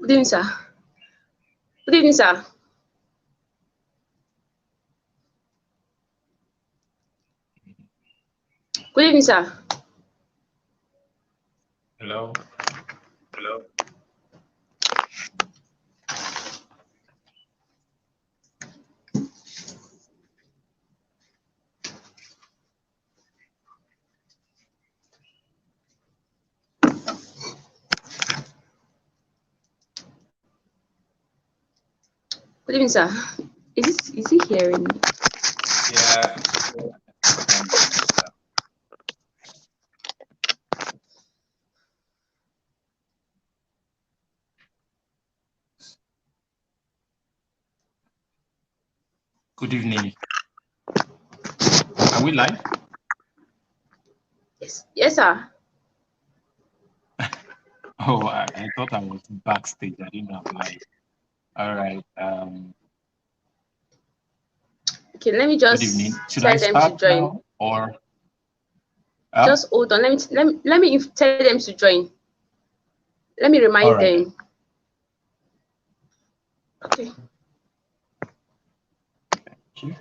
Good evening, sir. Good evening, sir. Good evening, sir. Hello. Hello. Good evening, sir. Is he hearing me? Yeah. Good evening. Are we live? Yes, sir. Oh, I thought I was backstage. I didn't know I'm live. All right. Okay, let me Good just evening. Should tell I them to start join. now or? Just hold on. Let me tell them to join. Let me All remind right. them. Okay. Thank you.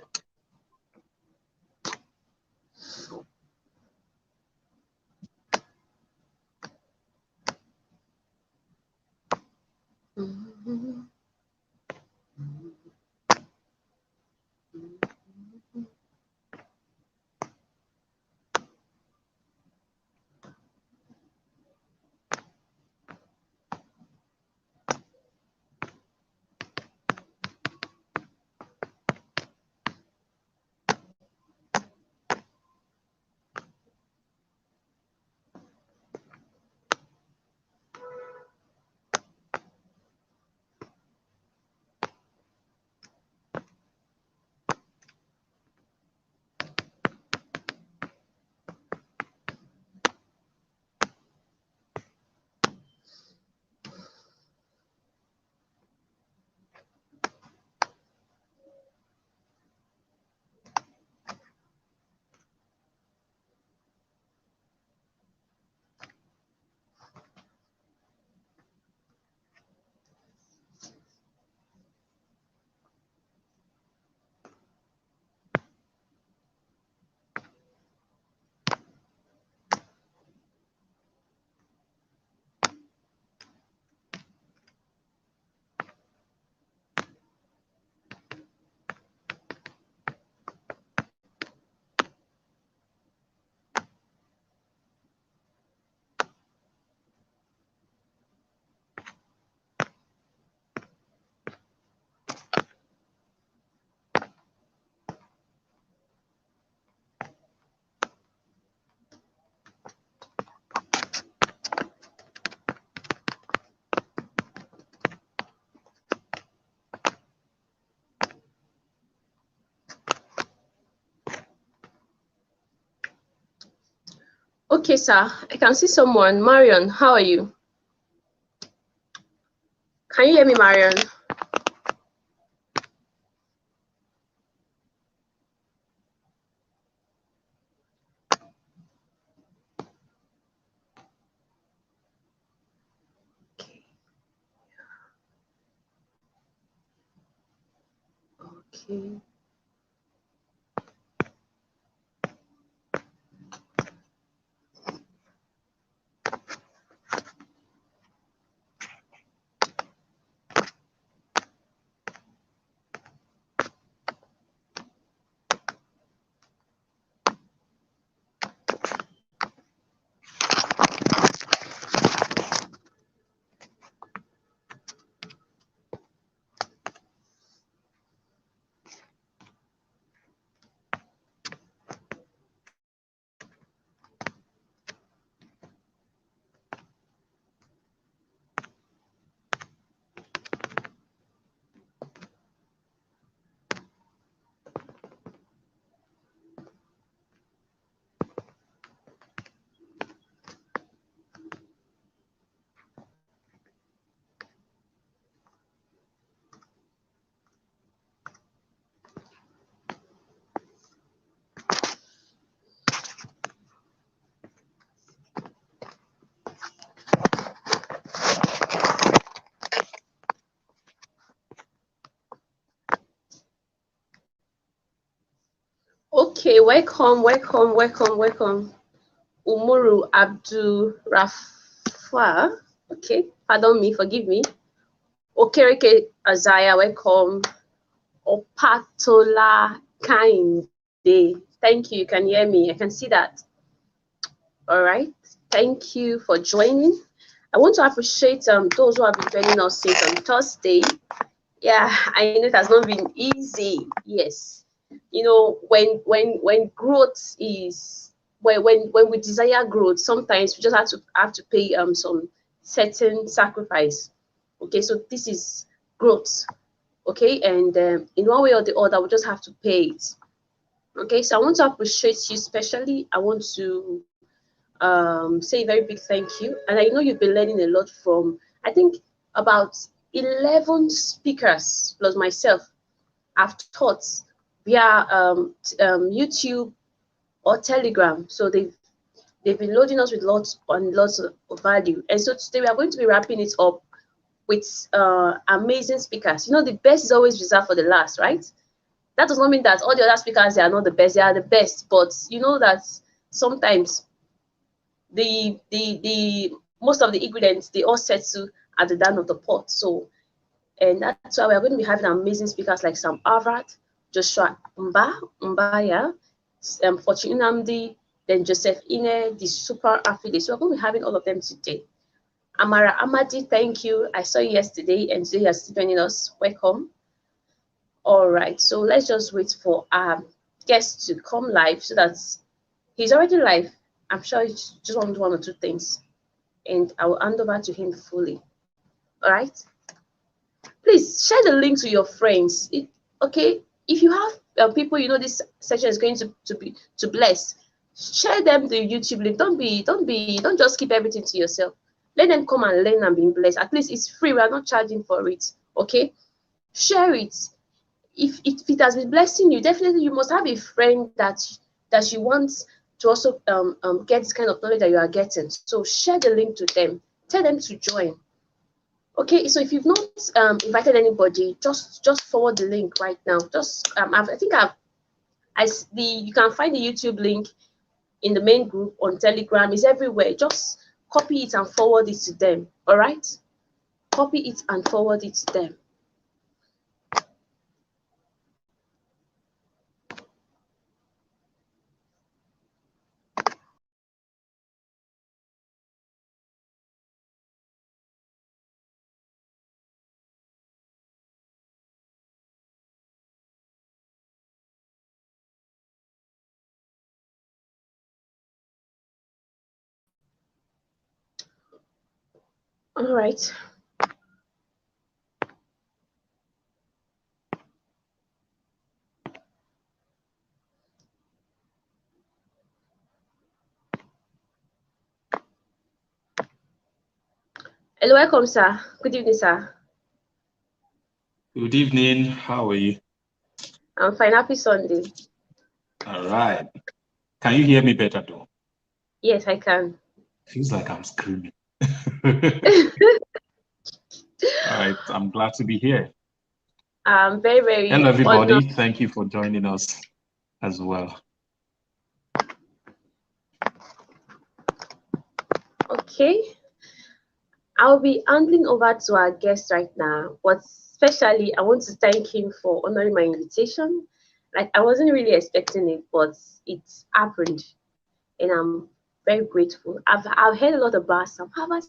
Okay, sir. I can see someone. Marion, how are you? Can you hear me, Marion? Okay. Okay, welcome. Umuru Abdul Rafa. Okay, pardon me, forgive me. Okereke Azaya, welcome. Opatola Kainde. Thank you. You can hear me. I can see that. All right. Thank you for joining. I want to appreciate those who have been joining us since on Thursday. Yeah, I know it has not been easy. Yes. You know, when growth is when we desire growth, sometimes we just have to pay some certain sacrifice. Okay, so this is growth. Okay, and in one way or the other, we just have to pay it. Okay, so I want to appreciate you, especially I want to say a very big thank you. And I know you've been learning a lot from, I think, about 11 speakers plus myself have taught via YouTube or Telegram. So they've been loading us with lots and lots of value. And so today we are going to be wrapping it up with amazing speakers. You know, the best is always reserved for the last, right? That does not mean that all the other speakers, they are not the best. They are the best, but you know that sometimes the most of the ingredients, they all settle at the down of the pot. So, and that's why we're going to be having amazing speakers like Sam Arvat, Joshua Mbaya, Fortune Namdi, then Joseph Ine, the super affiliate. So we're going to be having all of them today. Amara Amadi, thank you. I saw you yesterday, and today you're still joining us. Welcome. All right, so let's just wait for our guest to come live so that he's already live. I'm sure he just wants one or two things, and I will hand over to him fully. All right. Please share the link to your friends. Okay, if you have people you know this session is going to bless, share them the YouTube link. Don't just keep everything to yourself. Let them come and learn and be blessed. At least it's free. We are not charging for it. Okay, share it. If it has been blessing you, definitely you must have a friend that you want to also get this kind of knowledge that you are getting. So share the link to them. Tell them to join. Okay, so if you've not invited anybody, just forward the link right now. Just you can find the YouTube link in the main group on Telegram. It's everywhere. Just copy it and forward it to them. All right, copy it and forward it to them. All right. Hello, welcome, sir. Good evening, sir. Good evening. How are you? I'm fine. Happy Sunday. All right. Can you hear me better, though? Yes, I can. Feels like I'm screaming. All right. I'm glad to be here. I'm very, very Hello, everybody. honored. Thank you for joining us as well. Okay. I'll be handing over to our guest right now, but especially I want to thank him for honoring my invitation. Like I wasn't really expecting it, but it happened, and I'm very grateful. I've heard a lot about Sam Harvard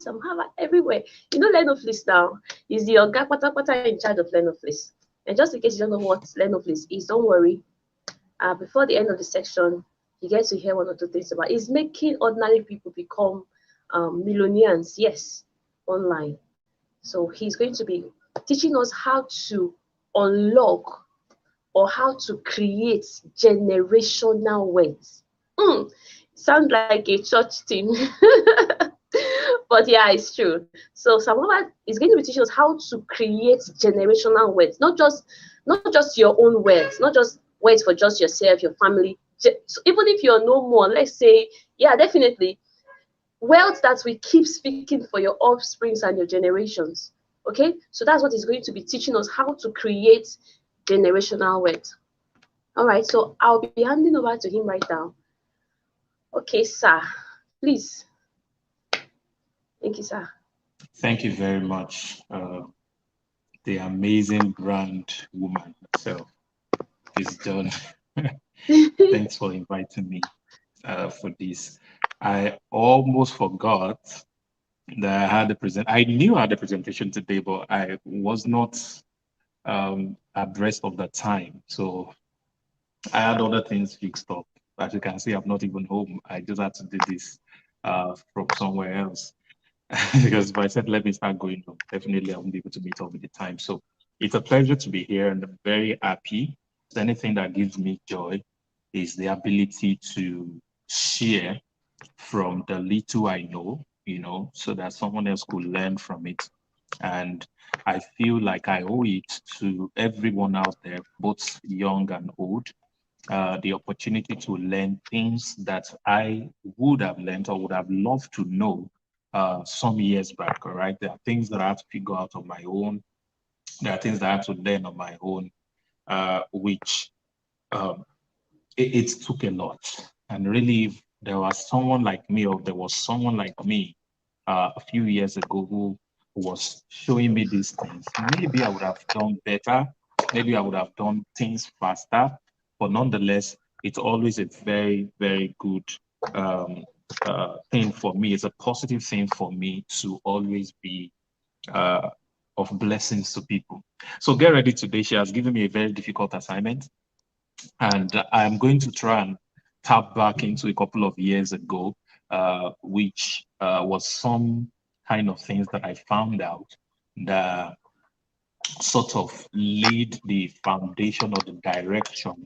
everywhere. You know, Lenoflis now is the Oga Pata in charge of Lenoflis. And just in case you don't know what Lenoflis is, don't worry. Before the end of the section, you get to hear one or two things about it. It's making ordinary people become millionaires. Yes, online. So he's going to be teaching us how to unlock or how to create generational wealth. Sounds like a church thing. But yeah, it's true. So Samoa is going to be teaching us how to create generational wealth, not just your own wealth, not just wealth for just yourself, your family. So even if you're no more, let's say, yeah, definitely wealth that will keep speaking for your offsprings and your generations. Okay, so that's what he's going to be teaching us, how to create generational wealth. All right, so I'll be handing over to him right now. Okay, sir, please. Thank you, sir. Thank you very much, the amazing grand woman herself, Miss John. Thanks for inviting me for this. I almost forgot that I had I knew I had a presentation today, but I was not abreast of the time. So I had other things fixed up. As you can see, I'm not even home. I just had to do this from somewhere else. Because if I said, let me start going home, definitely I won't be able to meet up with the time. So it's a pleasure to be here and I'm very happy. Anything that gives me joy is the ability to share from the little I know, so that someone else could learn from it. And I feel like I owe it to everyone out there, both young and old, the opportunity to learn things that I would have learned or would have loved to know some years back. All right. There are things that I have to figure out on my own. There are things that I have to learn on my own, which um, it took a lot. And really, if there was someone like me, or there was someone like me a few years ago who was showing me these things, maybe I would have done better. Maybe I would have done things faster. But nonetheless, it's always a very, very good thing for me. It's a positive thing for me to always be uh, of blessings to people. So get ready today. She has given me a very difficult assignment. And I'm going to try and tap back into a couple of years ago, which was some kind of things that I found out that sort of laid the foundation or the direction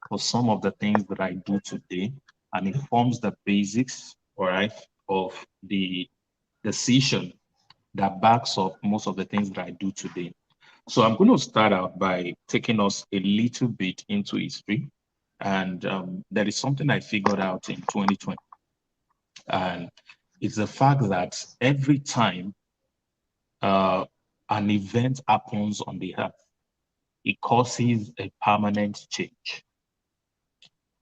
for some of the things that I do today. And it forms the basics, all right, of the decision that backs up most of the things that I do today. So I'm going to start out by taking us a little bit into history. And there is something I figured out in 2020. And it's the fact that every time an event happens on the earth, it causes a permanent change.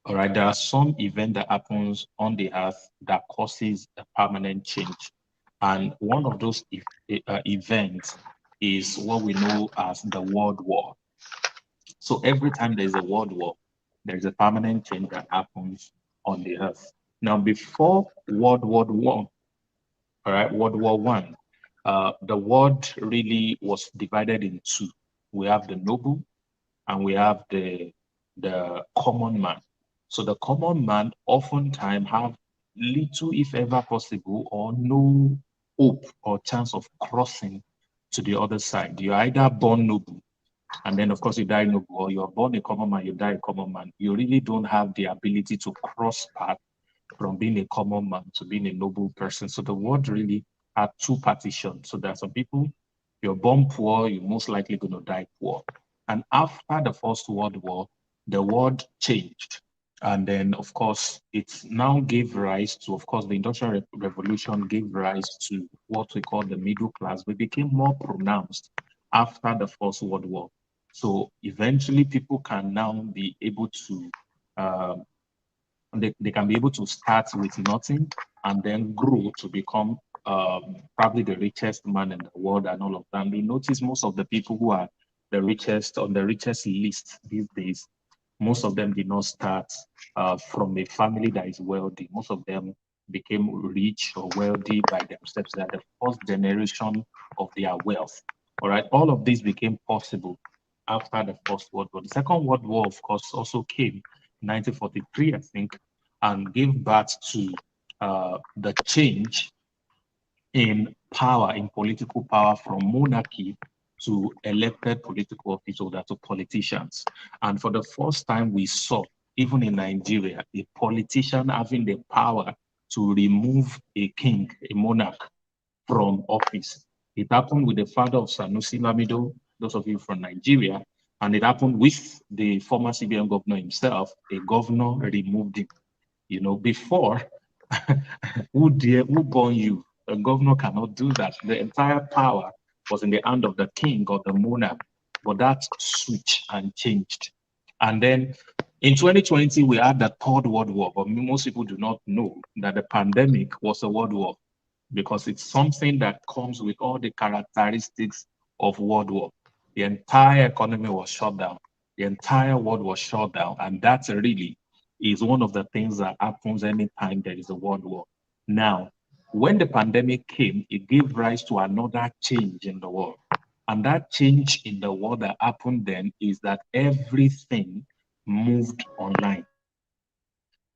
All right, there are some event that happens on the earth that causes a permanent change. And one of those events is what we know as the World War. So every time there's a world war, there's a permanent change that happens on the earth. Now, before World War One, all right, World War One, the world really was divided in two. We have the noble and we have the common man. So the common man oftentimes have little, if ever possible, or no hope or chance of crossing to the other side. You're either born noble and then of course you die noble, or you're born a common man, you die a common man. You really don't have the ability to cross path from being a common man to being a noble person. So the world really had two partitions. So there are some people, you're born poor, you're most likely going to die poor. And after the First World War, the world changed. And then, of course, it now gave rise to, of course, the Industrial Revolution gave rise to what we call the middle class. We became more pronounced after the First World War. So eventually people can now be able to, they can be able to start with nothing and then grow to become probably the richest man in the world and all of that. And you notice most of the people who are the richest on the richest list these days, most of them did not start from a family that is wealthy. Most of them became rich or wealthy by themselves. They are the first generation of their wealth. All right, all of this became possible after the First World War. The Second World War, of course, also came in 1943, I think, and gave birth to the change in power, in political power from monarchy to elected political officials, to politicians. And for the first time, we saw, even in Nigeria, a politician having the power to remove a king, a monarch, from office. It happened with the father of Sanusi Lamido, those of you from Nigeria, and it happened with the former CBN governor himself. A governor removed him. Before, who born you? A governor cannot do that. The entire power was in the hand of the king or the monarch, but that switched and changed. And then In 2020, we had the Third World War, but most people do not know that the pandemic was a world war because it's something that comes with all the characteristics of world war. The entire economy was shut down. The entire world was shut down. And that really is one of the things that happens anytime there is a world war. Now, when the pandemic came, it gave rise to another change in the world. And that change in the world that happened then is that everything moved online.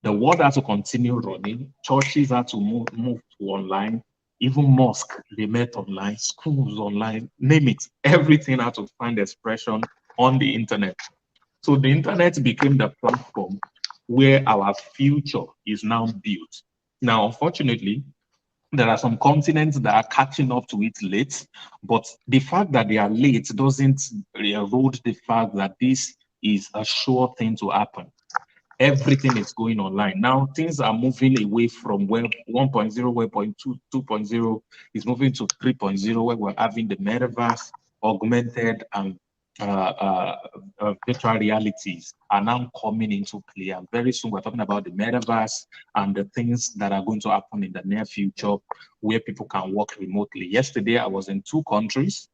The world had to continue running. Churches had to move to online. Even mosque, they met online. Schools online. Name it. Everything had to find expression on the internet. So the internet became the platform where our future is now built. Now, unfortunately, there are some continents that are catching up to it late, but the fact that they are late doesn't erode the fact that this is a sure thing to happen. Everything is going online. Now things are moving away from Web 1.0, Web 2.0, 2.0 is moving to 3.0, where we're having the metaverse, augmented and virtual realities are now coming into play. And very soon we're talking about the metaverse and the things that are going to happen in the near future where people can work remotely. Yesterday, I was in 2 countries.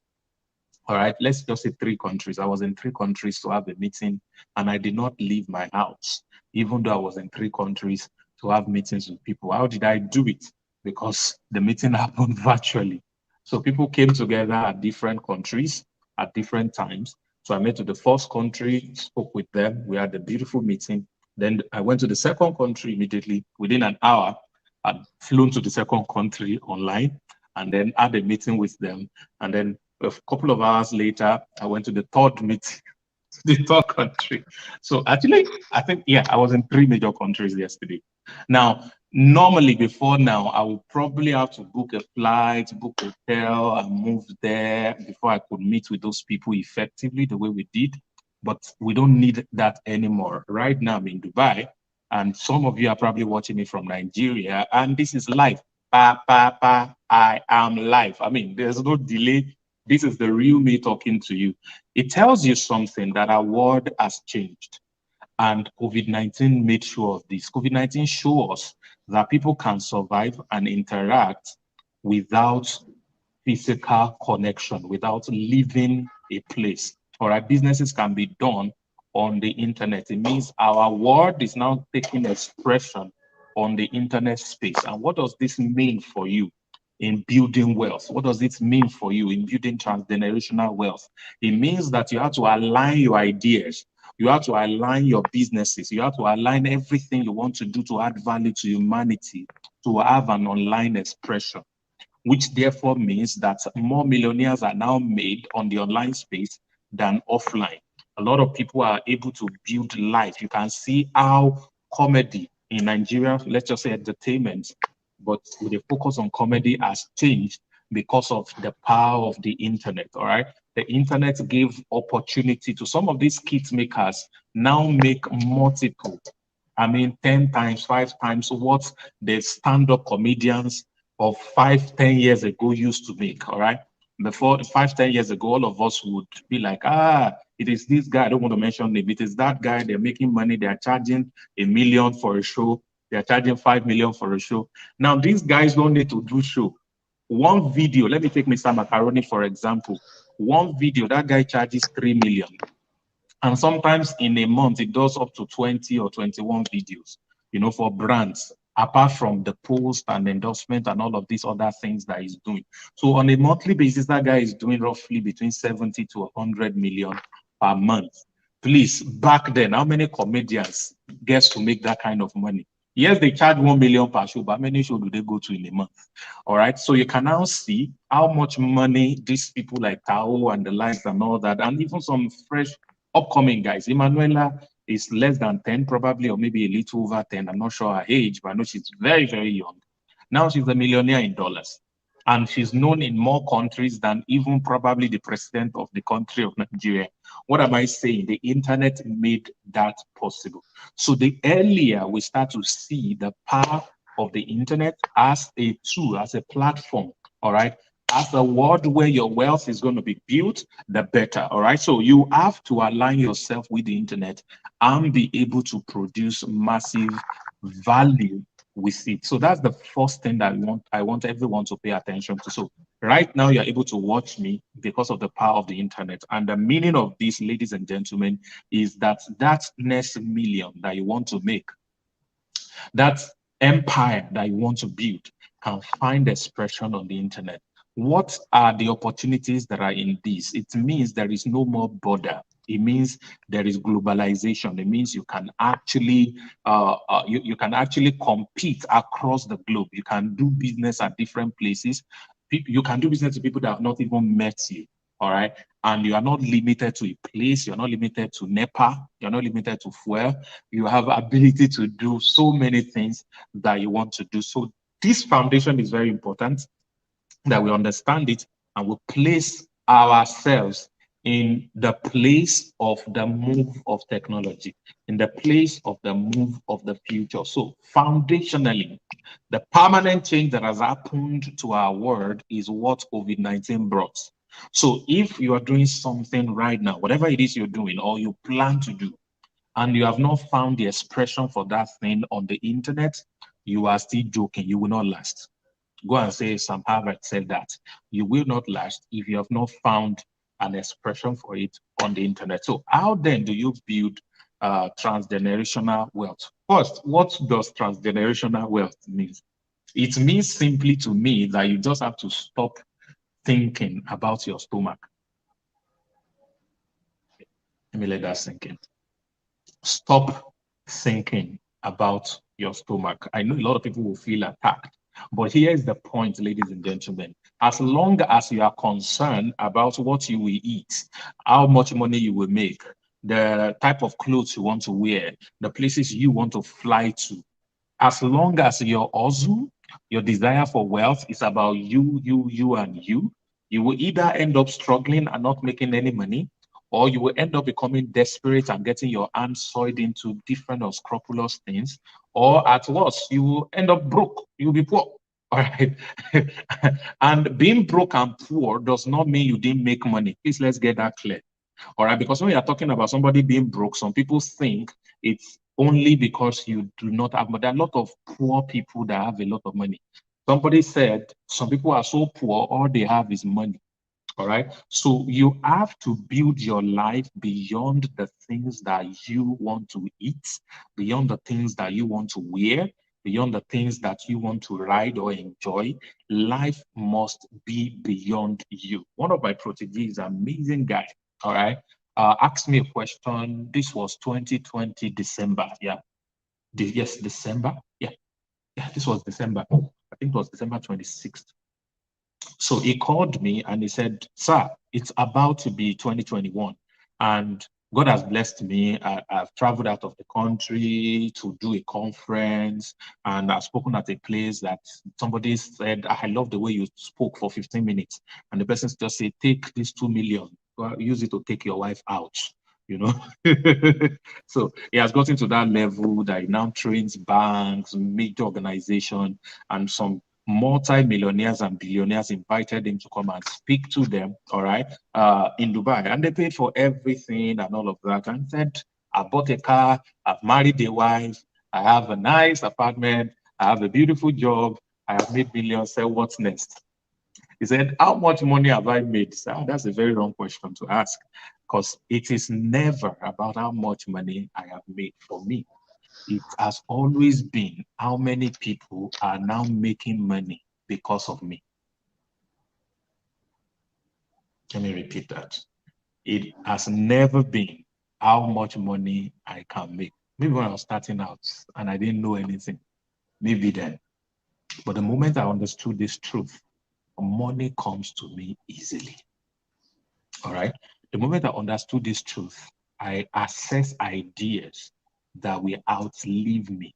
All right, let's just say 3 countries. I was in 3 countries to have a meeting and I did not leave my house, even though I was in 3 countries to have meetings with people. How did I do it? Because the meeting happened virtually. So people came together at different countries at different times. So I met to the first country, spoke with them. We had a beautiful meeting. Then I went to the second country immediately. Within an hour, I'd flown to the second country online and then had a meeting with them. And then a couple of hours later, I went to the third meeting, the third country. So actually, I think, yeah, I was in 3 major countries yesterday. Now, normally before now, I would probably have to book a flight, book a hotel, and move there before I could meet with those people effectively the way we did. But we don't need that anymore. Right now, I'm in Dubai, and some of you are probably watching me from Nigeria, and this is live. I am live. I mean, there's no delay. This is the real me talking to you. It tells you something that our world has changed. And COVID-19 made sure of this. COVID-19 shows us that people can survive and interact without physical connection, without leaving a place. All right, businesses can be done on the internet. It means our world is now taking expression on the internet space. And what does this mean for you in building wealth? What does it mean for you in building transgenerational wealth? It means that you have to align your ideas. You have to align your businesses. You have to align everything you want to do to add value to humanity to have an online expression, which therefore means that more millionaires are now made on the online space than offline. A lot of people are able to build life. You can see how comedy in Nigeria, let's just say entertainment, but with a focus on comedy has changed because of the power of the internet, all right? The internet gave opportunity to some of these kit makers now make multiple, 10 times, 5 times what the stand-up comedians of 5, 10 years ago used to make, all right? Before 5, 10 years ago, all of us would be like, it is this guy, I don't want to mention him, it is that guy, they're making money, they're charging $1 million for a show, they're charging 5 million for a show. Now, these guys don't need to do show. One video, let me take Mr. Macaroni, for example. One video, that guy charges 3 million. And sometimes in a month, it does up to 20 or 21 videos, for brands, apart from the post and endorsement and all of these other things that he's doing. So on a monthly basis, that guy is doing roughly between 70 to 100 million per month. Please, back then, how many comedians gets to make that kind of money? Yes, they charge 1 million per show, but how many shows do they go to in a month? All right, so you can now see how much money these people like Tao and the likes and all that, and even some fresh upcoming guys. Emanuela is less than 10, probably, or maybe a little over 10. I'm not sure her age, but I know she's very, very young. Now she's a millionaire in dollars. And she's known in more countries than even probably the president of the country of Nigeria. What am I saying? The internet made that possible. So the earlier we start to see the power of the internet as a tool, as a platform, all right, as a world where your wealth is going to be built, the better, all right? So you have to align yourself with the internet and be able to produce massive value with it. So that's the first thing that I want everyone to pay attention to. So right now you're able to watch me because of the power of the internet. And the meaning of this, ladies and gentlemen, is that that next million that you want to make, that empire that you want to build, can find expression on the internet. What are the opportunities that are in this? It means there is no more border. It means there is globalization. It means you can actually you can actually compete across the globe. You can do business at different places. You can do business with people that have not even met you. All right. And you are not limited to a place. You're not limited to NEPA. You're not limited to fuel. You have ability to do so many things that you want to do. So this foundation is very important, that we understand it and we place ourselves in the place of the move of technology, in the place of the move of the future. So foundationally, the permanent change that has happened to our world is what COVID-19 brought. So if you are doing something right now, whatever it is you're doing or you plan to do, and you have not found the expression for that thing on the internet, you are still joking. You will not last. Go and say Sam Harvard said that. You will not last if you have not found an expression for it on the internet. So how then do you build transgenerational wealth? First, what does transgenerational wealth mean? It means simply to me that you just have to stop thinking about your stomach. Let me let that sink in. Stop thinking about your stomach. I know a lot of people will feel attacked, but here's the point, ladies and gentlemen. As long as you are concerned about what you will eat, how much money you will make, the type of clothes you want to wear, the places you want to fly to, as long as your hustle, your desire for wealth is about you, and you will either end up struggling and not making any money, or you will end up becoming desperate and getting your hands soiled into different unscrupulous things, or at worst, you will end up broke. You'll be poor. All right. And being broke and poor does not mean you didn't make money. Please, let's get that clear. All right. Because when you're talking about somebody being broke, some people think it's only because you do not have money. There are a lot of poor people that have a lot of money. Somebody said some people are so poor, all they have is money. All right. So you have to build your life beyond the things that you want to eat, beyond the things that you want to wear, beyond the things that you want to ride or enjoy. Life must be beyond you. One of my proteges, amazing guy. All right. Asked me a question. This was 2020 December. Yeah. Yes, December. Yeah. Yeah. This was December. I think it was December 26th. So he called me and he said, "Sir, it's about to be 2021. And God has blessed me. I've traveled out of the country to do a conference, and I've spoken at a place that somebody said, I love the way you spoke for 15 minutes. And the person just said, take this 2 million, use it to take your wife out. You know, so he has gotten to that level that he now trains banks, major organization, and some multi-millionaires and billionaires invited him to come and speak to them, all right, in Dubai. And they paid for everything and all of that. And said, I bought a car, I've married a wife, I have a nice apartment, I have a beautiful job, I have made millions. Say, what's next? He said, how much money have I made? So that's a very wrong question to ask, because it is never about how much money I have made for me. It has always been how many people are now making money because of me. Let me repeat that. It has never been how much money I can make. Maybe when I was starting out and I didn't know anything, maybe then. But the moment I understood this truth, money comes to me easily. All right. The moment I understood this truth, I assess ideas that will outlive me.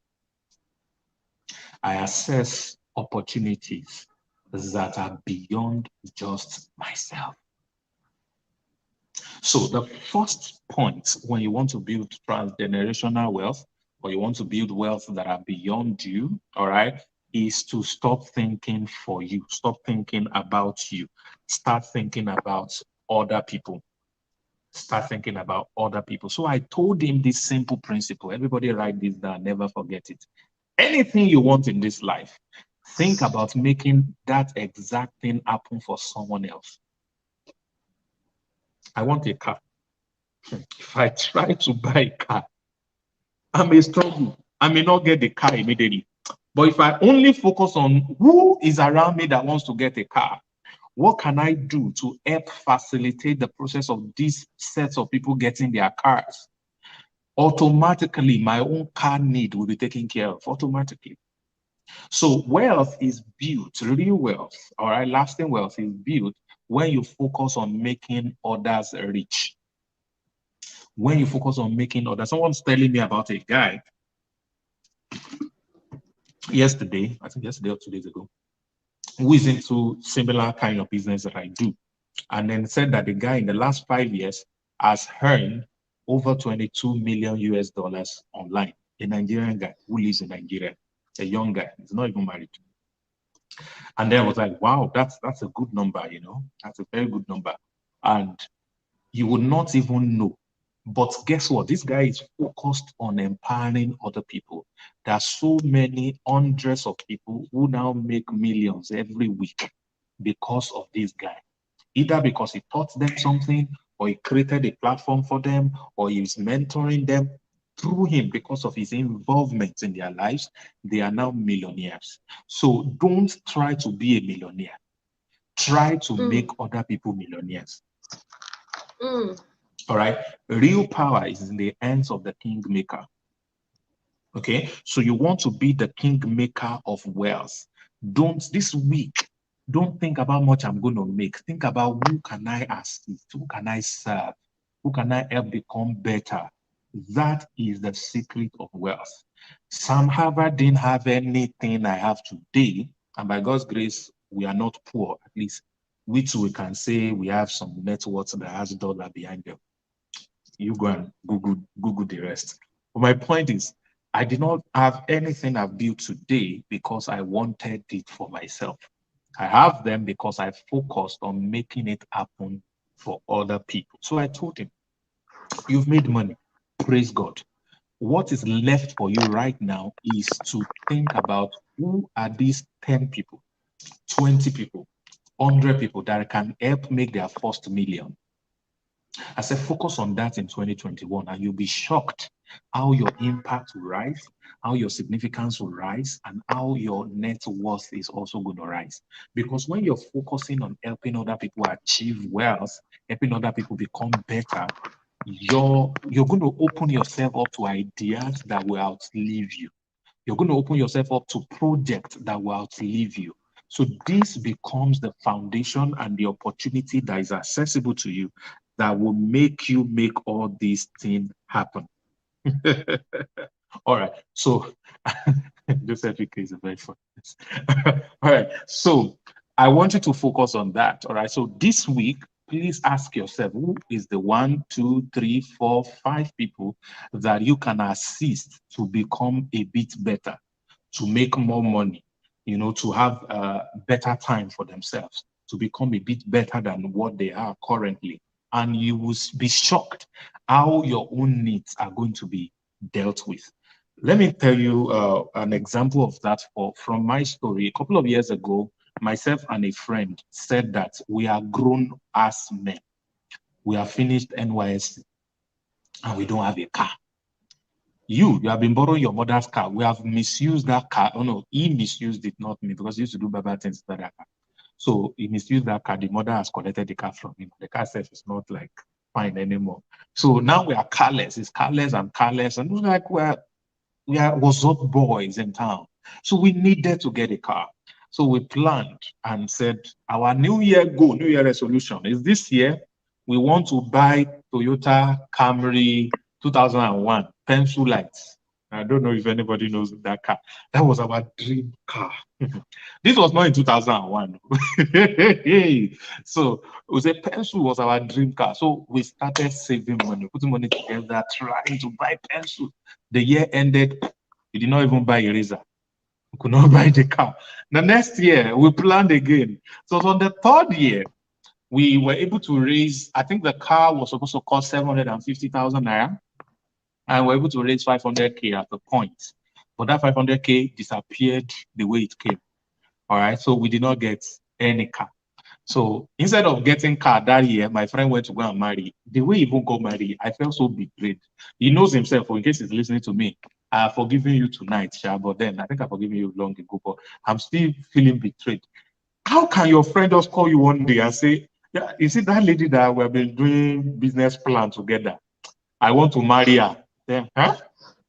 I assess opportunities that are beyond just myself. So the first point when you want to build transgenerational wealth, or you want to build wealth that are beyond you, all right, is to stop thinking for you. Stop thinking about you. Start thinking about other people. start thinking about other people. So I told him this simple principle. Everybody write this down, never forget it. Anything you want in this life, think about making that exact thing happen for someone else. I want a car. If I try to buy a car, I may struggle. I may not get the car immediately. But if I only focus on who is around me that wants to get a car, what can I do to help facilitate the process of these sets of people getting their cars? Automatically, my own car need will be taken care of automatically. So wealth is built, real wealth, all right, lasting wealth is built when you focus on making others rich. When you focus on making others, someone's telling me about a guy yesterday, I think yesterday or 2 days ago, who is into similar kind of business that I do. And then said that the guy in the last 5 years has earned over 22 million US dollars online. A Nigerian guy who lives in Nigeria, a young guy, he's not even married. And then I was like, wow, that's a good number, you know, that's a very good number. And you would not even know. But guess what? This guy is focused on empowering other people. There are so many hundreds of people who now make millions every week because of this guy. Either because he taught them something, or he created a platform for them, or he's mentoring them. Through him, because of his involvement in their lives, they are now millionaires. So don't try to be a millionaire. Try to make other people millionaires. All right. Real power is in the hands of the kingmaker. Okay. So you want to be the kingmaker of wealth. This week, don't think about how much I'm going to make. Think about who can I assist? Who can I serve? Who can I help become better? That is the secret of wealth. Sam Harvard didn't have anything I have today. And by God's grace, we are not poor. At least we can say we have some net worth that has dollar behind them. You go and Google the rest. But my point is, I did not have anything I've built today because I wanted it for myself. I have them because I focused on making it happen for other people. So I told him, you've made money. Praise God. What is left for you right now is to think about who are these 10 people, 20 people, 100 people that can help make their first million. I said, focus on that in 2021, and you'll be shocked how your impact will rise, how your significance will rise, and how your net worth is also going to rise. Because when you're focusing on helping other people achieve wealth, helping other people become better, you're going to open yourself up to ideas that will outlive you. You're going to open yourself up to projects that will outlive you. So this becomes the foundation and the opportunity that is accessible to you that will make you make all these things happen. All right. So Joseph is a very funny. All right. So I want you to focus on that. All right. So this week, please ask yourself, who is the 1, 2, 3, 4, 5 people that you can assist to become a bit better, to make more money, you know, to have a better time for themselves, to become a bit better than what they are currently. And you will be shocked how your own needs are going to be dealt with. Let me tell you an example of that from my story. A couple of years ago, myself and a friend said that we are grown as men. We have finished NYSC and we don't have a car. You have been borrowing your mother's car. We have misused that car. Oh no, he misused it, not me, because he used to do bad things with that car. So he misused that car. The mother has collected the car from him. The car self is not like fine anymore. So now we are carless. It's carless and carless. And we're like, we are was-up boys in town. So we needed to get a car. So we planned and said, our New Year goal, New Year resolution is this year, we want to buy Toyota Camry 2001 pencil lights. I don't know if anybody knows that car. That was our dream car. This was not in 2001. So it was a pencil was our dream car. So we started saving money, putting money together, trying to buy pencil. The year ended, we did not even buy a razor. We could not buy the car. The next year, we planned again. So on the third year, we were able to raise, I think the car was supposed to cost 750,000 naira, and we were able to raise 500K at the point. But that 500K disappeared the way it came. All right, so we did not get any car. So instead of getting car that year, my friend went to go and marry. The way he even got married, I felt so betrayed. He knows himself, or in case he's listening to me, I have forgiven you tonight, Sha, but then I think I've forgiven you long ago, but I'm still feeling betrayed. How can your friend just call you one day and say, yeah, you see that lady that we've been doing business plan together, I want to marry her. Then, huh?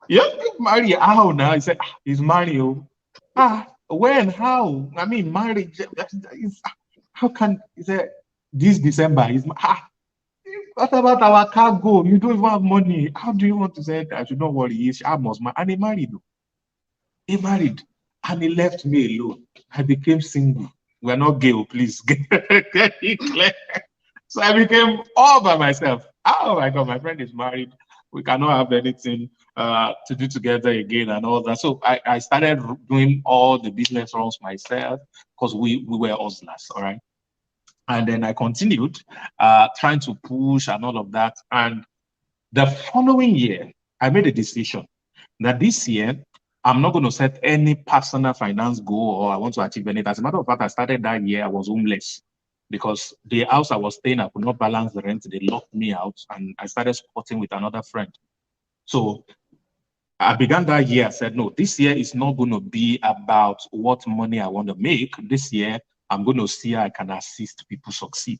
Yeah, marry her. How now? He said, he's married. When? How? I mean, marriage. How can, he said, this December is, what about our cargo? You don't even have money. How do you want to say I should not worry? I must marry. And he married. He married. And he left me alone. I became single. We're not gay, please. Get it clear. So I became all by myself. Oh my God, my friend is married. We cannot have anything to do together again and all that. So I started doing all the business runs myself because we were hustlers, all right? And then I continued trying to push and all of that. And the following year, I made a decision that this year, I'm not going to set any personal finance goal or I want to achieve anything. As a matter of fact, I started that year, I was homeless because the house I was staying, I could not balance the rent. They locked me out and I started squatting with another friend. So I began that year. I said, no, this year is not going to be about what money I want to make. This year, I'm going to see how I can assist people succeed.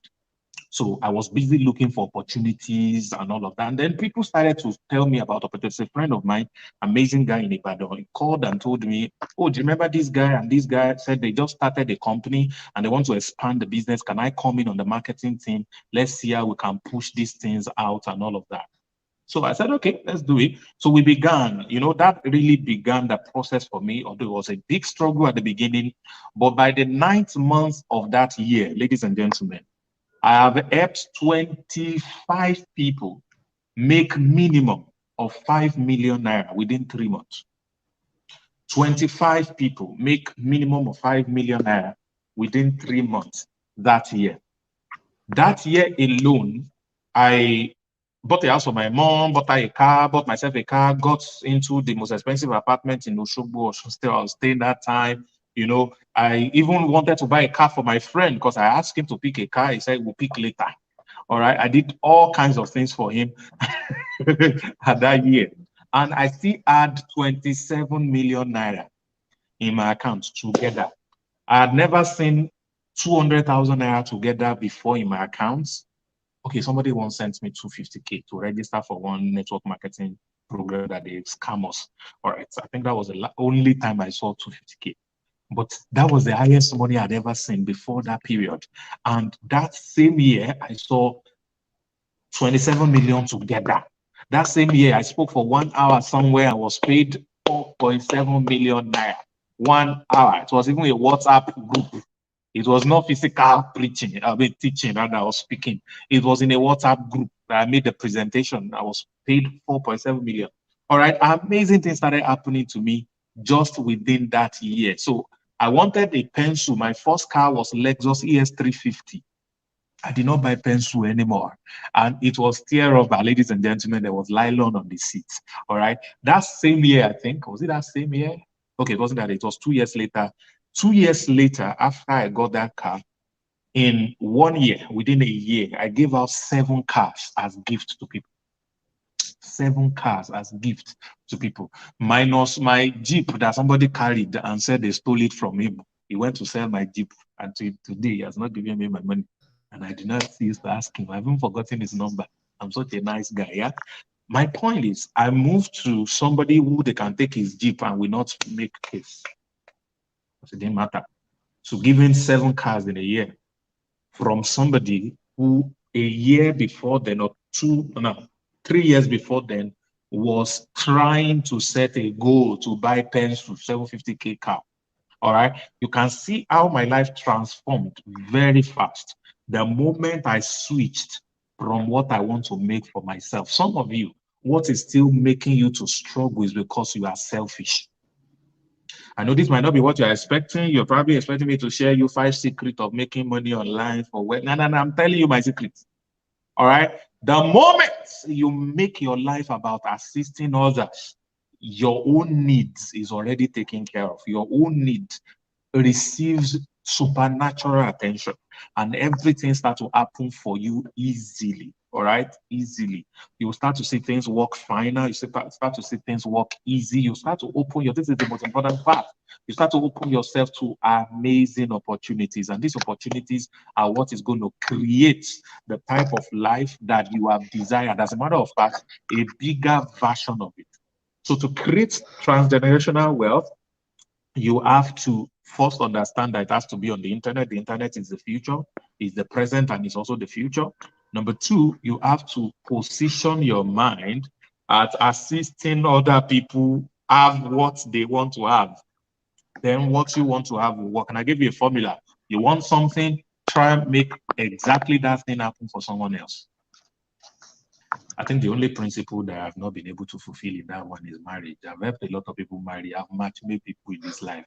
So I was busy looking for opportunities and all of that. And then people started to tell me about opportunities. A friend of mine, amazing guy in Ibadan, he called and told me, oh, do you remember this guy? And this guy said they just started a company and they want to expand the business. Can I come in on the marketing team? Let's see how we can push these things out and all of that. So I said, okay, let's do it. So we began, that really began the process for me, although it was a big struggle at the beginning. But by the 9th month of that year, ladies and gentlemen, I have helped 25 people make minimum of 5 million naira within 3 months. 25 people make minimum of 5 million naira within 3 months that year. That year alone, I bought a house for my mom, bought a car, bought myself a car, got into the most expensive apartment in Oshogbo. I was staying that time. I even wanted to buy a car for my friend because I asked him to pick a car. He said, we'll pick later. All right. I did all kinds of things for him at that year. And I still had 27 million naira in my account together. I had never seen 200,000 naira together before in my accounts. Okay, somebody once sent me 250K to register for one network marketing program that they scam us. All right. So I think that was the only time I saw 250K. But that was the highest money I'd ever seen before that period. And that same year, I saw 27 million together. That same year, I spoke for 1 hour somewhere. I was paid 4.7 million naira. 1 hour. It was even a WhatsApp group. It was not physical teaching that I was speaking. It was in a WhatsApp group that I made the presentation. I was paid 4.7 million. All right. Amazing things started happening to me just within that year. So I wanted a pencil. My first car was Lexus ES350. I did not buy pencil anymore. And it was tear rubber, ladies and gentlemen. There was nylon on the seat. All right. That same year, I think, was it that same year? Okay, it wasn't that. It was 2 years later. 2 years later, after I got that car, in 1 year, within a year, I gave out 7 cars as gifts to people. 7 cars as gifts to people, minus my Jeep that somebody carried and said they stole it from him. He went to sell my Jeep, and today he has not given me my money. And I did not cease to ask him. I haven't forgotten his number. I'm such a nice guy, yeah? My point is, I moved to somebody who they can take his Jeep and will not make case. It didn't matter. So giving 7 cars in a year from somebody who a year before then, or 3 years before then, was trying to set a goal to buy pencil, 750K car. All right. You can see how my life transformed very fast the moment I switched from what I want to make for myself. Some of you, what is still making you to struggle is because you are selfish. I know this might not be what you're expecting. You're probably expecting me to share you 5 secrets of making money online for what? No, I'm telling you my secrets. All right. The moment you make your life about assisting others, your own needs is already taken care of. Your own need receives supernatural attention, and everything starts to happen for you easily. All right, easily. You will start to see things work finer. You start to see things work easy. You start to open your. This is the most important part. You start to open yourself to amazing opportunities, and these opportunities are what is going to create the type of life that you have desired. As a matter of fact, a bigger version of it. So to create transgenerational wealth, you have to first understand that it has to be on the internet. The internet is the future, is the present, and is also the future. Number two, you have to position your mind at assisting other people have what they want to have. Then what you want to have will work. And I give you a formula. You want something, try and make exactly that thing happen for someone else. I think the only principle that I've not been able to fulfill in that one is marriage. I've helped a lot of people marry. I've made people in this life,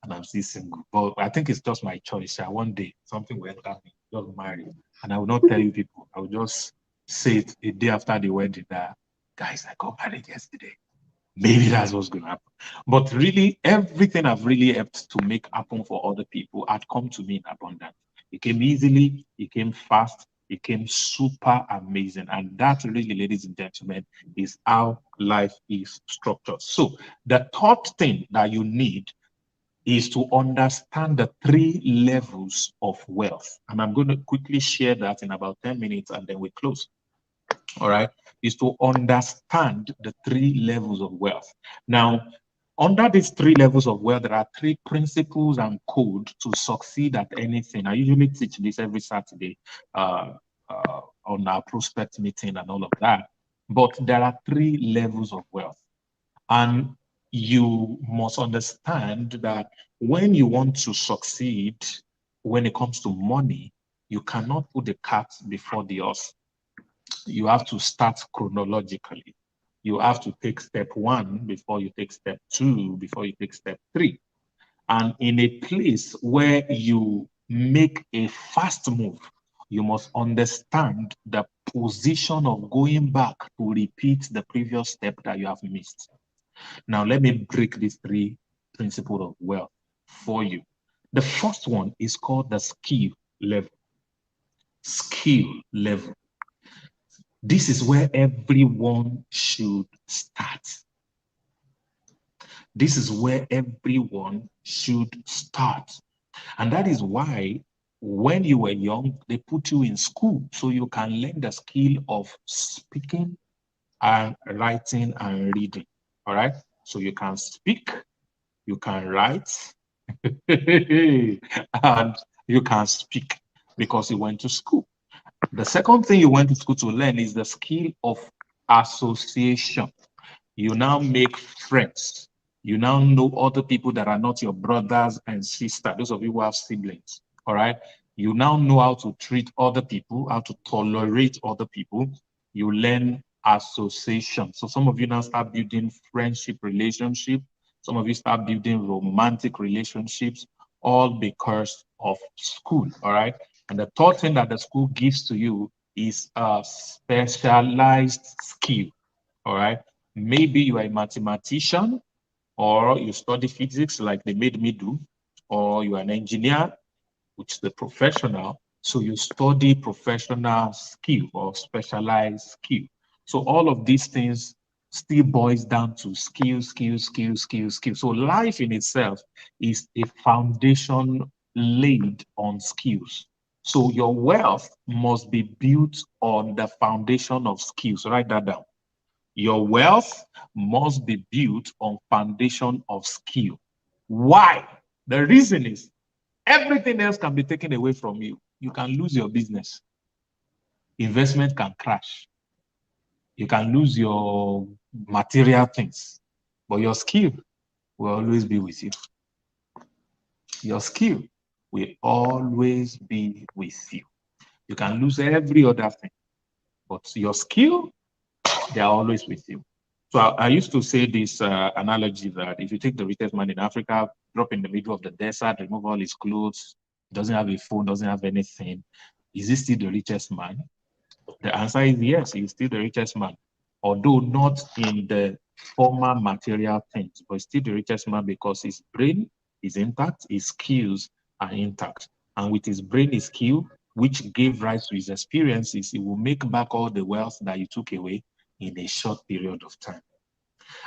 and I'm still single. But I think it's just my choice. One day something will enter me, just marry. And I will not tell you people. I will just say it a day after the wedding that, guys, I got married yesterday. Maybe that's what's going to happen. But really, everything I've really helped to make happen for other people had come to me in abundance. It came easily, it came fast, it came super amazing. And that really, ladies and gentlemen, is how life is structured. So the third thing that you need is to understand the 3 levels of wealth. And I'm going to quickly share that in about 10 minutes and then we close. All right, is to understand the 3 levels of wealth. Now, under these 3 levels of wealth, there are 3 principles and code to succeed at anything. I usually teach this every Saturday on our prospect meeting and all of that. But there are 3 levels of wealth. And you must understand that when you want to succeed, when it comes to money, you cannot put the cart before the horse. You have to start chronologically. You have to take step 1 before you take step 2, before you take step 3. And in a place where you make a fast move, you must understand the position of going back to repeat the previous step that you have missed. Now, let me break these 3 principles of wealth for you. The first one is called the skill level. Skill level. This is where everyone should start. This is where everyone should start. And that is why when you were young, they put you in school so you can learn the skill of speaking and writing and reading. All right. So you can speak, you can write, and you can speak because you went to school. The second thing you went to school to learn is the skill of association. You now make friends. You now know other people that are not your brothers and sisters, those of you who have siblings, all right? You now know how to treat other people, how to tolerate other people. You learn association. So some of you now start building friendship relationships. Some of you start building romantic relationships, all because of school, all right? And the third thing that the school gives to you is a specialized skill, all right? Maybe you are a mathematician or you study physics like they made me do, or you are an engineer, which is the professional. So you study professional skill or specialized skill. So all of these things still boils down to skill, skill, skill, skill, skill. So life in itself is a foundation laid on skills. So your wealth must be built on the foundation of skills. Write that down. Your wealth must be built on foundation of skill. Why? The reason is everything else can be taken away from you. You can lose your business. Investment can crash. You can lose your material things, but your skill will always be with you. Your skill will always be with you. You can lose every other thing, but your skill, they are always with you. So I used to say this analogy that if you take the richest man in Africa, drop in the middle of the desert, remove all his clothes, doesn't have a phone, doesn't have anything, is he still the richest man? The answer is yes, he's still the richest man. Although not in the former material things, but still the richest man because his brain is intact, his skills are intact. And with his brain, his skill, which gave rise to his experiences, he will make back all the wealth that you took away in a short period of time.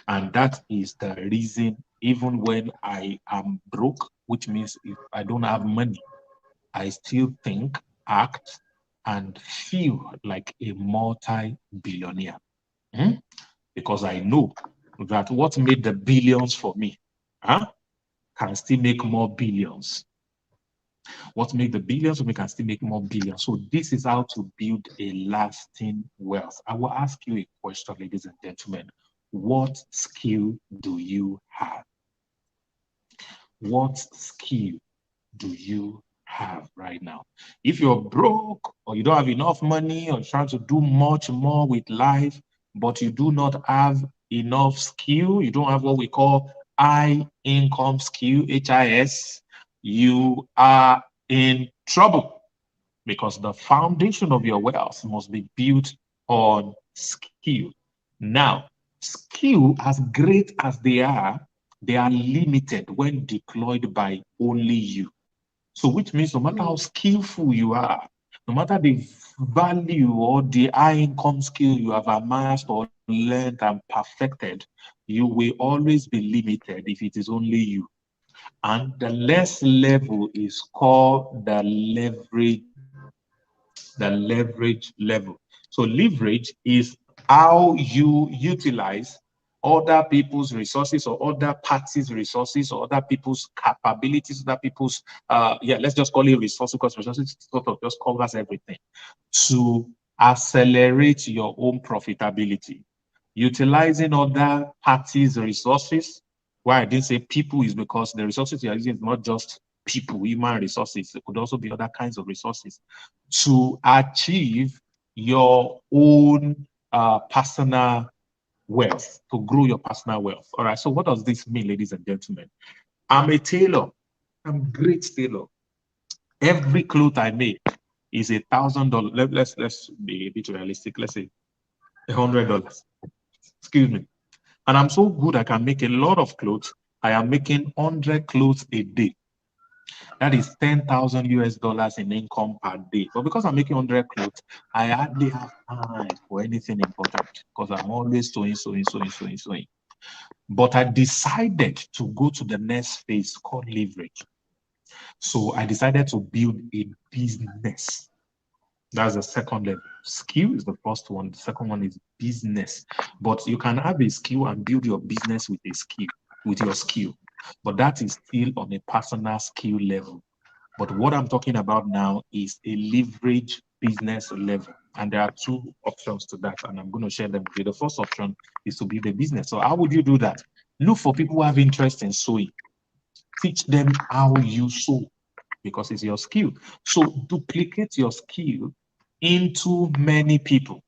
And that is the reason, even when I am broke, which means if I don't have money, I still think, act, and feel like a multi-billionaire. Because I know that what made the billions for me can still make more billions. What made the billions for me can still make more billions. So this is how to build a lasting wealth. I will ask you a question, ladies and gentlemen. What skill do you have? What skill do you have right now? If you're broke or you don't have enough money or trying to do much more with life, but you do not have enough skill, you don't have what we call high income skill, HIS, you are in trouble, because the foundation of your wealth must be built on skill. Now, skill, as great as they are limited when deployed by only you. So which means no matter how skillful you are, no matter the value or the high income skill you have amassed or learned and perfected, you will always be limited if it is only you. And the less level is called the leverage level. So leverage is how you utilize other people's resources or other parties' resources or other people's capabilities, other people's, let's just call it resources, because resources sort of just covers everything, to accelerate your own profitability. Utilizing other parties' resources. Why I didn't say people is because the resources you are using is not just people, human resources. It could also be other kinds of resources to achieve your own personal wealth, to grow your personal wealth. All right. So what does this mean, ladies and gentlemen? I'm a tailor. I'm a great tailor. Every cloth I make is $1,000. Let's be a bit realistic. Let's say $100. Excuse me. And I'm so good I can make a lot of clothes. I am making 100 clothes a day. That is 10,000 US dollars in income per day. But because I'm making 100 clothes, I hardly have time for anything important because I'm always sewing. But I decided to go to the next phase called leverage. So I decided to build a business. That's the second level. Skill is the first one. The second one is business. But you can have a skill and build your business with a skill, with your skill. But that is still on a personal skill level. But what I'm talking about now is a leverage business level. And there are two options to that, and I'm going to share them with you. The first option is to build a business. So how would you do that? Look for people who have interest in sewing. Teach them how you sew, because it's your skill. So duplicate your skill into many people.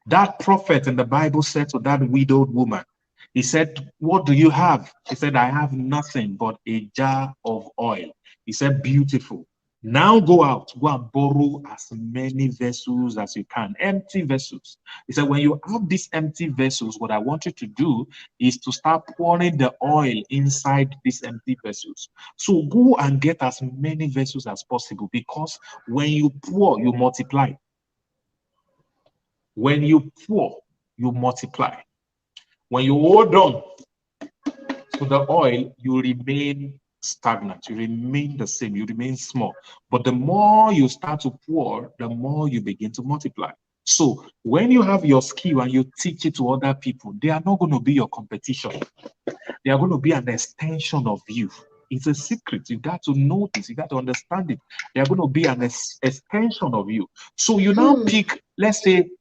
That prophet in the Bible said to that widowed woman, he said, what do you have? She said, I have nothing but a jar of oil. He said, beautiful. Now go out, go and borrow as many vessels as you can, empty vessels. He said, when you have these empty vessels, what I want you to do is to start pouring the oil inside these empty vessels. So go and get as many vessels as possible, because when you pour, you multiply. When you pour, you multiply. When you hold on to the oil, you remain stagnant, you remain the same, you remain small. But the more you start to pour, the more you begin to multiply. So when you have your skill and you teach it to other people, they are not going to be your competition. They are going to be an extension of you. It's a secret. You got to know this. You got to understand it. They are going to be an extension of you. So you now pick, let's say,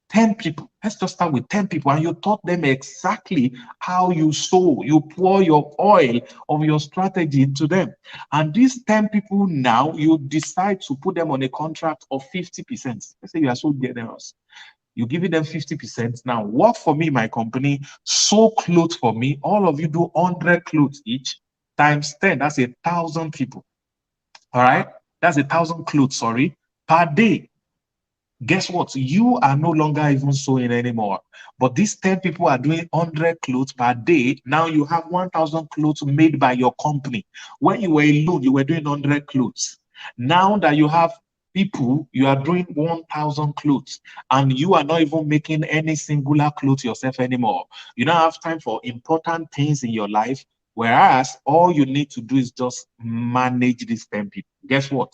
10 people. Let's just start with 10 people, and you taught them exactly how you sow. You pour your oil of your strategy into them. And these 10 people now, you decide to put them on a contract of 50%. Let's say you are so generous. You're giving them 50%. Now, work for me, my company, sew clothes for me. All of you do 100 clothes each times 10. That's 1,000 people. All right? That's 1,000 clothes, sorry, per day. Guess what? You are no longer even sewing anymore. But these 10 people are doing 100 clothes per day. Now you have 1,000 clothes made by your company. When you were alone, you were doing 100 clothes. Now that you have people, you are doing 1,000 clothes, and you are not even making any singular clothes yourself anymore. You don't have time for important things in your life. Whereas all you need to do is just manage these 10 people. Guess what?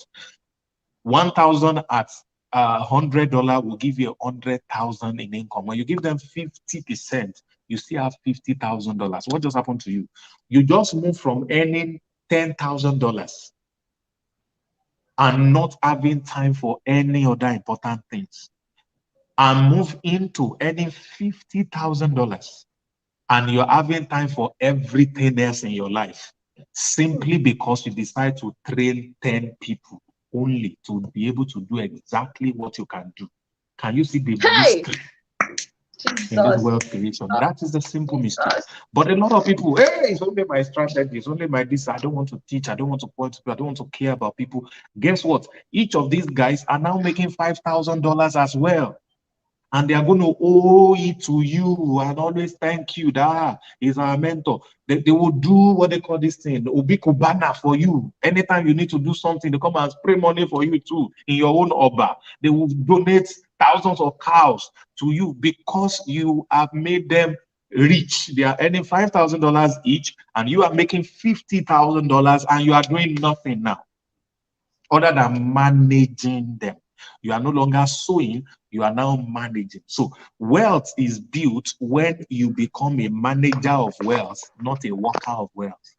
1,000 at $100 will give you 100,000 in income. When you give them 50%, you still have $50,000. What just happened to you? You just moved from earning $10,000 and not having time for any other important things, and move into earning $50,000, and you're having time for everything else in your life, simply because you decide to train 10 people only to be able to do exactly what you can do. Can you see the mystery in this wealth creation? That is the simple mystery. But a lot of people, hey, it's only my strategy, it's only my this. I don't want to teach, I don't want to point to people, I don't want to care about people. Guess what? Each of these guys are now making $5,000 as well. And they are going to owe it to you and always thank you. That is our mentor. They will do what they call this thing, Obi Kubana for you. Anytime you need to do something, they come and spray money for you too in your own Oba. They will donate thousands of cows to you because you have made them rich. They are earning $5,000 each, and you are making $50,000, and you are doing nothing now other than managing them. You are no longer sowing, you are now managing. So wealth is built when you become a manager of wealth, not a worker of wealth.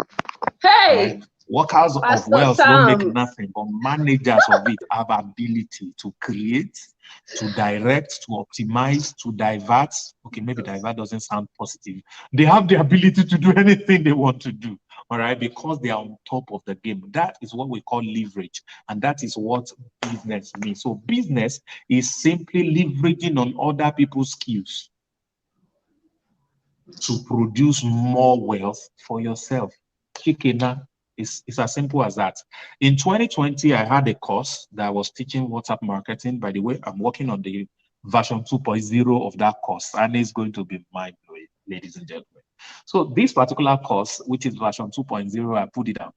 Hey! Right? Workers of wealth don't make nothing, but managers of it have ability to create, to direct, to optimize, to divert. Okay, maybe divert doesn't sound positive. They have the ability to do anything they want to do, all right, because they are on top of the game. That is what we call leverage, and that is what business means. So business is simply leveraging on other people's skills to produce more wealth for yourself. Chikena, it's as simple as that. In 2020, I had a course that was teaching WhatsApp marketing. By the way, I'm working on the version 2.0 of that course, and it's going to be mind-blowing, ladies and gentlemen. So this particular course, which is version 2.0, I put it out,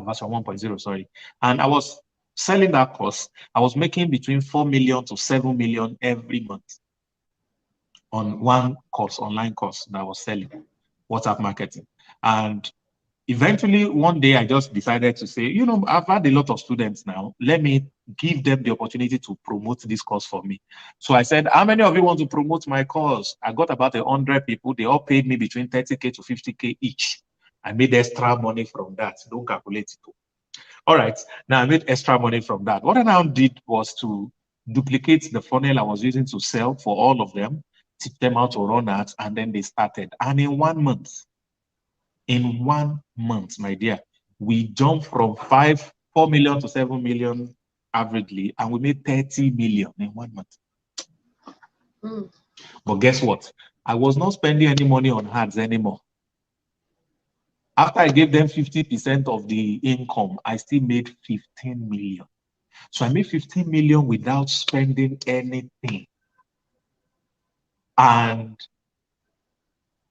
version 1.0, sorry. And I was selling that course. I was making between 4 million to 7 million every month on one course, online course that I was selling, WhatsApp marketing. And eventually, one day, I just decided to say, you know, I've had a lot of students now. Let me give them the opportunity to promote this course for me. So I said, how many of you want to promote my course? I got about 100 people. They all paid me between 30K to 50K each. I made extra money from that. Don't calculate it. All right. Now I made extra money from that. What I now did was to duplicate the funnel I was using to sell for all of them, teach them how to run ads, and then they started. And in 1 month, my dear, we jumped from 4 million to 7 million averagely, and we made 30 million in 1 month. But guess what? I was not spending any money on ads anymore. After I gave them 50% of the income, I still made 15 million. So I made 15 million without spending anything. And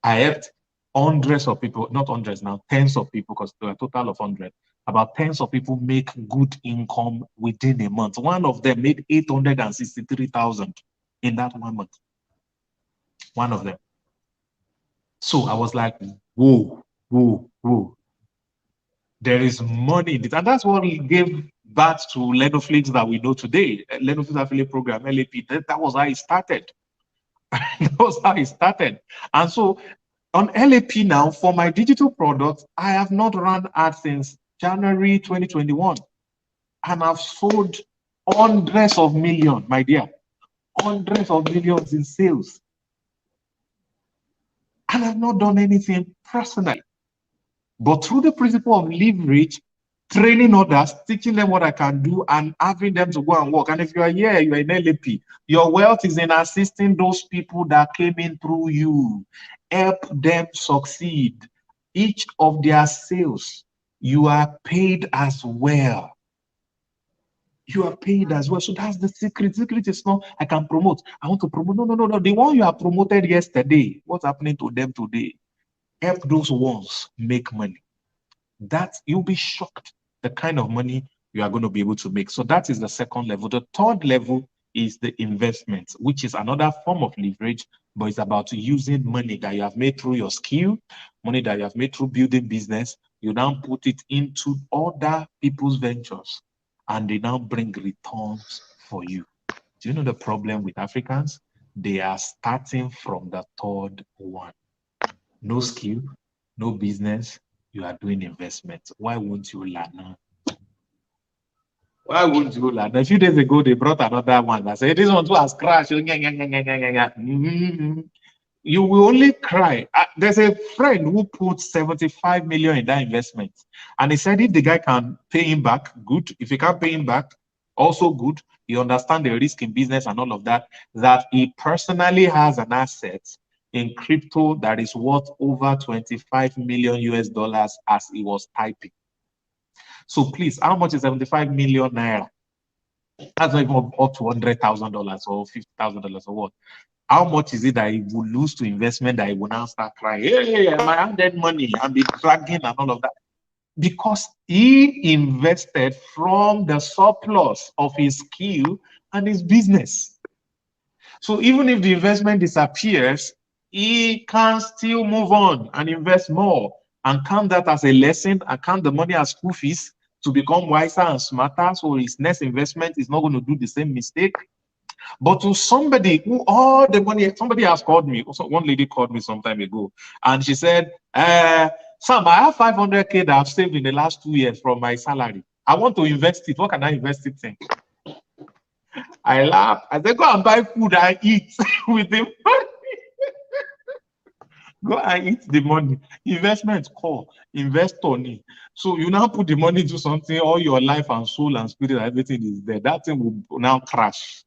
I helped hundreds of people, not hundreds now, tens of people, because there are a total of 100. About tens of people make good income within a month. One of them made 863,000 in that 1 month. One of them. So I was like, whoa, whoa, whoa. There is money in it. And that's what gave birth to Lenoflix that we know today. Lenoflix Affiliate Program, LAP. That was how it started. That was how it started. And so on LAP now, for my digital products, I have not run ads since January 2021. And I've sold hundreds of millions, my dear. Hundreds of millions in sales. And I've not done anything personally. But through the principle of leverage, training others, teaching them what I can do, and having them to go and work. And if you are here, you are in LAP, your wealth is in assisting those people that came in through you. Help them succeed. Each of their sales, you are paid as well. You are paid as well. So that's the secret. Secret is not, I can promote. I want to promote. No. The one you have promoted yesterday, what's happening to them today? Help those ones make money. That you'll be shocked the kind of money you are going to be able to make. So that is the second level. The third level is the investment, which is another form of leverage, but it's about using money that you have made through your skill, money that you have made through building business. You now put it into other people's ventures, and they now bring returns for you. Do you know the problem with Africans? They are starting from the third one. No skill, no business, you are doing investments. Why won't you learn? Why won't you learn? A few days ago, they brought another one that said, this one too has crashed. You will only cry. There's a friend who put 75 million in that investment. And he said if the guy can pay him back, good. If he can't pay him back, also good. You understand the risk in business and all of that, that he personally has an asset in crypto that is worth over 25 million US dollars as he was typing. So please, how much is 75 million naira? That's not even up to $100,000 or $50,000 or what? How much is it that he will lose to investment that he will now start crying, hey, my handed money, and be dragging and all of that? Because he invested from the surplus of his skill and his business. So even if the investment disappears, he can still move on and invest more and count that as a lesson and count the money as school fees to become wiser and smarter. So his next investment is not going to do the same mistake. But to somebody who all the money, somebody has called me, also one lady called me some time ago, and she said, Sam, I have 500K that I've saved in the last 2 years from my salary. I want to invest it. What can I invest it in? I laugh. I said, go and buy food and eat with the money. Go and eat the money. Investment call, invest on it. So you now put the money into something, all your life and soul and spirit, everything is there. That thing will now crash.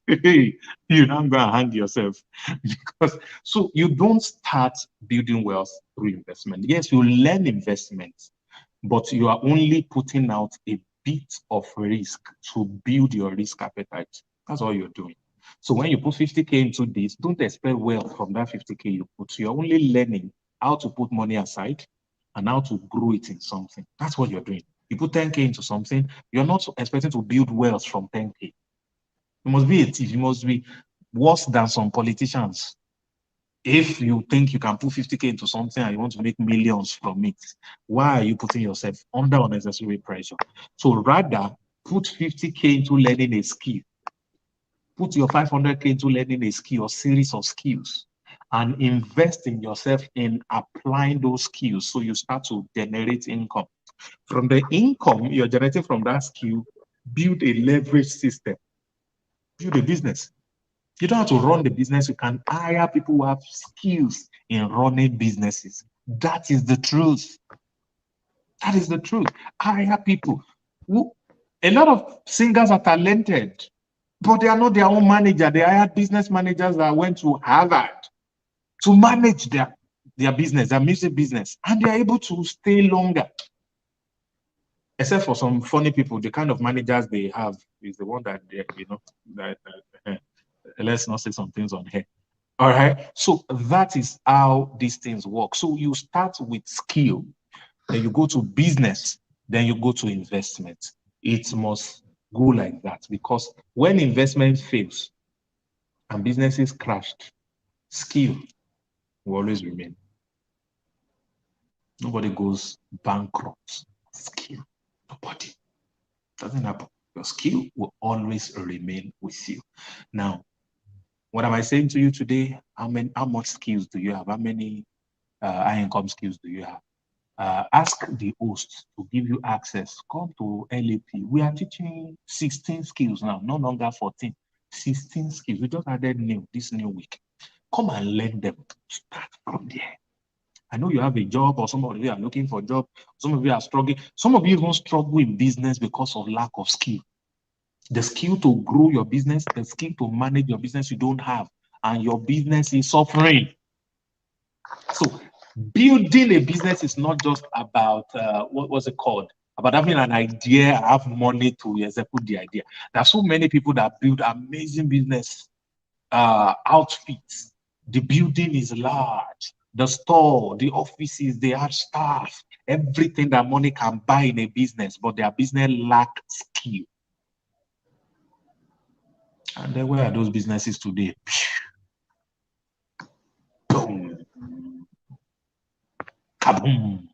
You now go and hang yourself. Because so you don't start building wealth through investment. Yes, you learn investment, but you are only putting out a bit of risk to build your risk appetite. That's all you're doing. So when you put 50K into this, don't expect wealth from that 50K you put. You're only learning how to put money aside and how to grow it in something. That's what you're doing. You put 10K into something, you're not expecting to build wealth from 10K. You must be a thief. You must be worse than some politicians. If you think you can put 50K into something and you want to make millions from it, why are you putting yourself under unnecessary pressure? So rather, put 50K into learning a skill. Put your 500K into learning a skill or series of skills and invest in yourself in applying those skills so you start to generate income. From the income you're generating from that skill, build a leverage system. Build a business. You don't have to run the business. You can hire people who have skills in running businesses. That is the truth. That is the truth. Hire people who, a lot of singers are talented, but they are not their own manager. They hired business managers that went to Harvard to manage their business, their music business, and they are able to stay longer. Except for some funny people, the kind of managers they have is the one that they, let's not say some things on here. All right. So that is how these things work. So you start with skill, then you go to business, then you go to investment. It must go like that, because when investment fails and businesses crashed, skill will always remain. Nobody goes bankrupt. Skill. Nobody. Doesn't happen. Your skill will always remain with you. Now, what am I saying to you today? How much skills do you have? How many high income skills do you have? Ask the host to give you access. Come to LAP. We are teaching 16 skills now, no longer 14. 16 skills. We just added this new week. Come and learn them. Start from there. I know you have a job, or some of you are looking for a job. Some of you are struggling. Some of you even struggle in business because of lack of skill. The skill to grow your business, the skill to manage your business you don't have, and your business is suffering. So building a business is not just about, what was it called? About having an idea, have money to execute the idea. There are so many people that build amazing business outfits. The building is large. The store, the offices, they have staff, everything that money can buy in a business, but their business lack skill. And then where are those businesses today? Boom. Kaboom.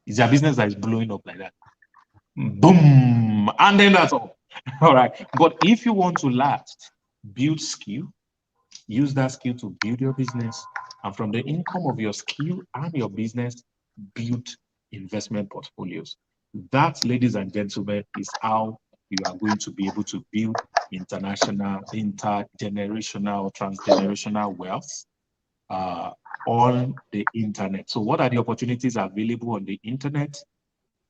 It's a business that is blowing up like that. Boom. And then that's all. All right. But if you want to last, build skill, use that skill to build your business. And from the income of your skill and your business, build investment portfolios. That, ladies and gentlemen, is how you are going to be able to build international, intergenerational, transgenerational wealth on the internet. So what are the opportunities available on the internet?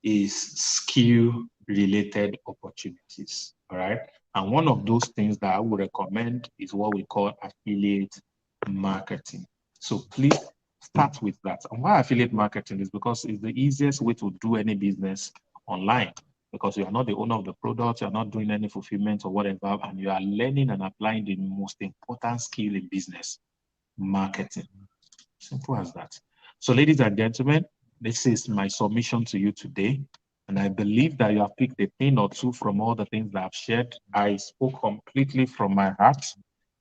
Is skill-related opportunities, all right? And one of those things that I would recommend is what we call affiliate marketing. So please start with that. And why affiliate marketing is because it's the easiest way to do any business online, because you are not the owner of the product, you're not doing any fulfillment or whatever, and you are learning and applying the most important skill in business, marketing. Simple as that. So ladies and gentlemen, this is my submission to you today. And I believe that you have picked a thing or two from all the things that I've shared. I spoke completely from my heart,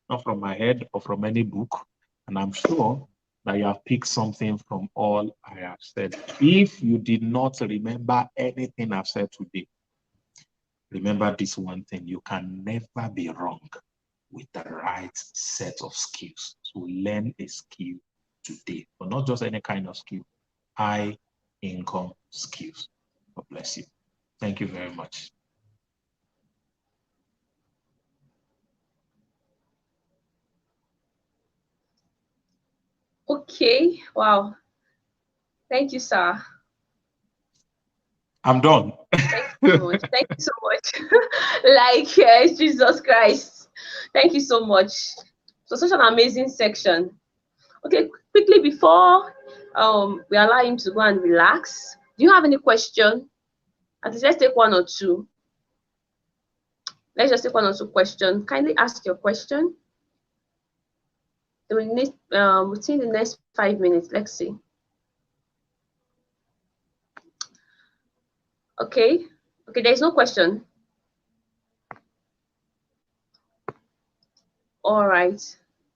not from my head or from any book. And I'm sure that you have picked something from all I have said. If you did not remember anything I've said today, remember this one thing: you can never be wrong with the right set of skills. So learn a skill today, but not just any kind of skill, high income skills. God bless you. Thank you very much. Okay, wow. Thank you, sir. I'm done. Thank you so much. Thank you so much. Like, Jesus Christ. Thank you so much. So such an amazing section. Okay, quickly before we allow him to go and relax, do you have any question? At least let's take one or two. Let's just take one or two questions. Kindly ask your question. Within the next 5 minutes, let's see. Okay, there's no question. All right.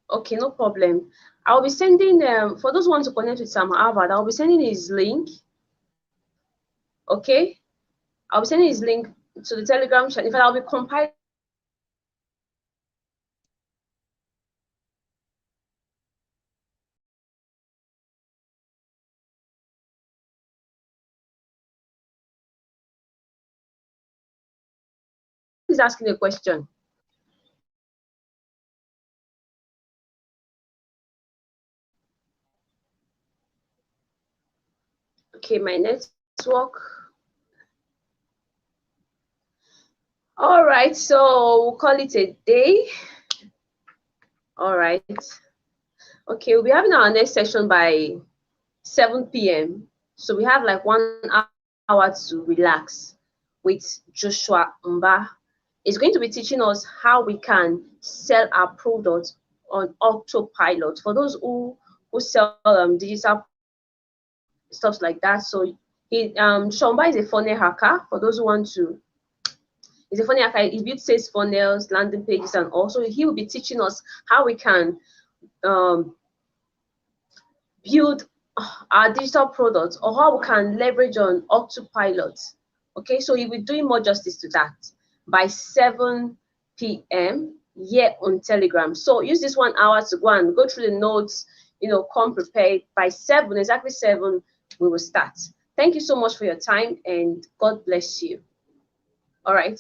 Okay, no problem. I'll be sending for those who want to connect with Sam Harvard, I'll be sending his link. Okay, I'll be sending his link to the Telegram channel. In fact, I'll be compiling He's asking a question. Okay, my network. All right, so we'll call it a day. All right. Okay, we'll be having our next session by 7 p.m. So we have like 1 hour to relax with Joshua Mba. He's going to be teaching us how we can sell our products on autopilot for those who sell digital stuff like that. So Shomba is a funnel hacker for those who want to. He's a funnel hacker. He builds sales funnels, landing pages, and also he will be teaching us how we can build our digital products or how we can leverage on autopilot. Okay, so he'll be doing more justice to that by 7 p.m. here on Telegram. So use this 1 hour to go and go through the notes, come prepared. By 7, exactly 7, we will start. Thank you so much for your time and God bless you. All right.